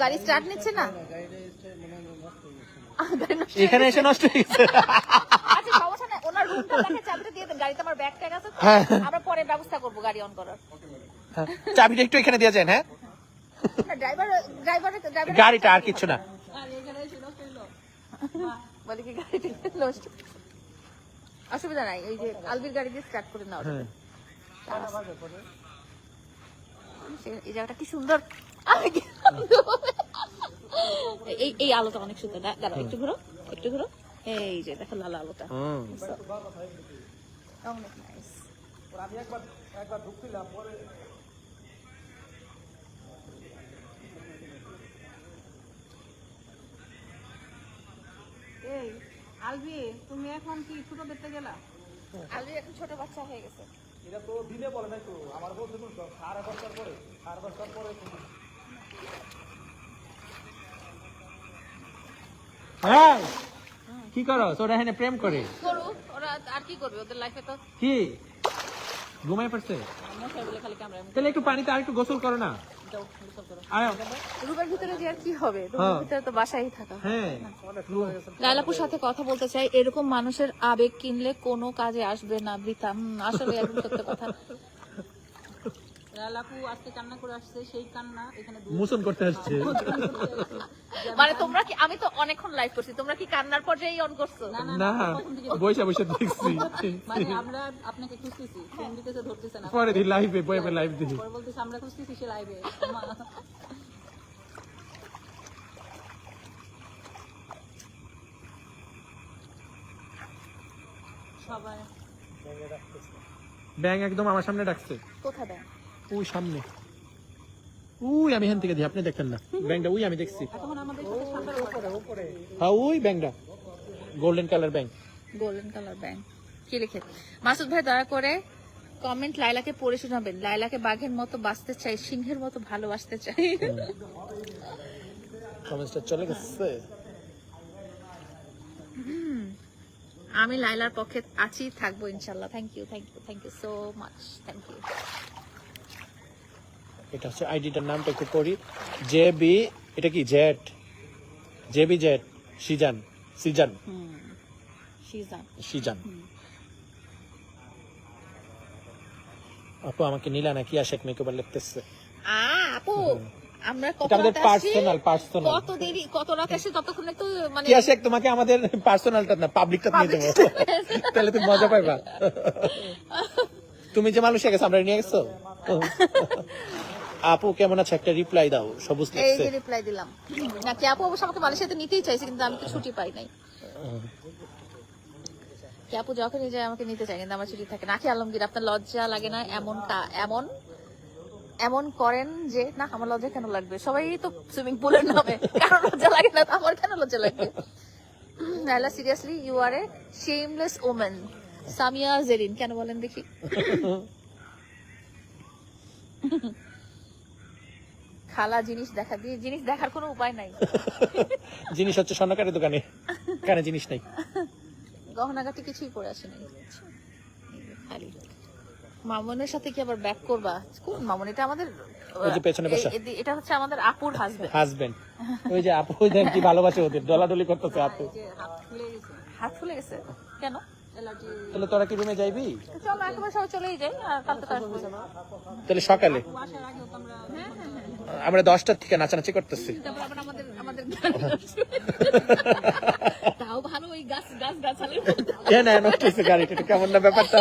গাড়ি স্টার্ট নিচ্ছে না? এখানে এসে নষ্ট হয়ে গেছে। আচ্ছা সমস্যা নাই, ওনার রুমটা দেখে চাবিটা দিয়ে দেন, গাড়িতে আমার ব্যাগ ট্যাগ আছে তো, হ্যাঁ। আমরা পরে ব্যবস্থা করবো গাড়ি অন করার। চাবিটা একটু এখানে দিয়ে যান। হ্যাঁ, ড্রাইভার গাড়িটা আর কিছু না। বলে কি গাড়িটা নষ্ট, অসুবিধা নাই, ওই যে আলবির গাড়ি দিয়ে স্টার্ট করে নাও। এই জায়গাটা কি সুন্দর, এই আলোটা অনেক সুন্দর। দাঁড়াও একটু ঘুরো, একটু ঘুরো, এই যে দেখো লাল আলোটা অনেক নাইস। আমি একবার ঢুকছিলাম পরে এই আলবি, তুমি এখন কি ছোট দেখতে গেলা? আলবির এখন ছোট বাচ্চা হয়ে গেছে। এটা তো দিনে বলে নাই তো, আমার বলতে শুনছো 10:30টার পরে, 10:30টার পরে হ্যাঁ, কি করো? ওরা এখানে প্রেম করে করুক, ওরা আর কি করবে, ওদের লাইফে তো কি ঘুমাই পড়ছে। খালি ক্যামেরা। তাহলে একটু পানিতে আর একটু গোসল করো না। আয়। রুমের ভিতরে যে আর কি হবে, হ্যাঁ। রুমের ভিতরে তো বাসায় থাকা। হ্যাঁ, লাইলাপুর সাথে কথা বলতে চাই, এরকম মানুষের আবেগ কিনলে কোনো কাজে আসবে না, বৃথা। আসলে একদম সত্য কথা। লালাপু আজকে কান্না করে আসছে, সেই কান্না এখানে মোচন করতে আসছে। মানে তোমরা কি, আমি তো অনেকক্ষণ লাইভ করছি, তোমরা কি কান্নার পর্যায়ে অন করছো? না, বইসা বইসা দেখছি। মানে আমরা আপনাকে খুঁজতেছি, ফোন দিতেছে ধরতেছে না, পরে দিই লাইভে, বইবে লাইভ দিই। পরে বলতেছে আমরা খুঁজতেছি, সে লাইভে। সবাই ব্যাং একদম আমার সামনে ডাকছে। কোথা দেয়? ওই সামনে, ওই আমি এখান থেকে দিই, আপনি দেখেন না ব্যাংটা, ওই আমি দেখছি। এখন আমাদের সাথে সাঁতার উপরে হ্যাঁ, ওই ব্যাংটা গোল্ডেন কালার ব্যাং। গোল্ডেন কালার ব্যাংক কি লিখে? মাসুদ ভাই দয়া করে কমেন্ট লাইলাকে পড়ে শোনাবেন। লাইলাকে বাঘের মতো বাঁচতে চাই, সিংহের মতো ভালোবাসতে চাই। কমেন্টটা চলে গেছে। আমি লাইলার পক্ষে আছি, থাকবো ইনশাল্লাহ। Thank you, thank you, thank you so much, thank you. এটা হচ্ছে আইডিটার নামটা একটু পড়ি, জেবি, এটা কি Z, JB Z, Sizan, Sizan, Shizan. Sizan. আপু আমাকে নীলা নাকি আশেক মেকওভার লিখতেছে। আপু আমরা কত এটা আমাদের রাত আসছি, পার্সোনাল। কত দেরি, কত রাত আসছি, ততক্ষণে তো মানে কি আশেক, তোমাকে আমাদের পার্সোনালটা না পাবলিকটা নিয়ে দেবো, তাহলে তুমি মজা পাইবা। তুমি যে মালয়েশিয়া গেছো, আমরা নিয়ে গেছো। আপু কেমন আছে একটা রিপ্লাই দাও, সবুজ এই লিখছে। যে রিপ্লাই দিলাম। নাকি আপু অবশ্য আমাকে মালয়েশিয়াতে নিতেই চাইছে, কিন্তু আমি তো ছুটি পাই নাই। কি আপু যখনই যায় আমাকে নিতে চাই, কিন্তু আমার ছুটি থাকে না। আখি আলমগীর, আপনার লজ্জা লাগে না এমন এমন এমন করেন যে? না, আমার লজ্জা কেন লাগবে? সবাই তো সুইমিং পুলের নামে, কারণ লজ্জা লাগে না, তো আমার কেন লজ্জা লাগবে? Naila seriously you are a shameless women. Samia Zerin কেন বলেন দেখি? খালা জিনিস দেখা দিয়ে, জিনিস দেখার কোনো উপায় নাই। জিনিস হচ্ছে স্বর্ণকারের দোকানে, কানে জিনিস নাই। গহনাগাটি কিছুই পরে আসেনি। খালি মামুনের সাথে কি আবার ব্যাক করবা? কোন মামুন? এটা আমাদের, ওই যে পেছনে বসা, এটা হচ্ছে আমাদের আপুর হাজবেন্ড। ওই যে আপু, ওই দেখ কি ভালোবাসে ওদের, ডলাডলি করতেছে আপু। হাত ফুলে গেছে কেন? তাহলে তোরা কি রুমে যাইবি? চলো একেবারে সবাই চলেই যাই, আর কালকে তো আসবো। তাহলে সকালে আমরা 10টার থেকে নাচানাচি করতেছি। তারপর আবার আমাদের তাও ভালো, ওই গাছ গাছালের নষ্ট হয়েছে গাড়িটা, কেমন না ব্যাপারটা।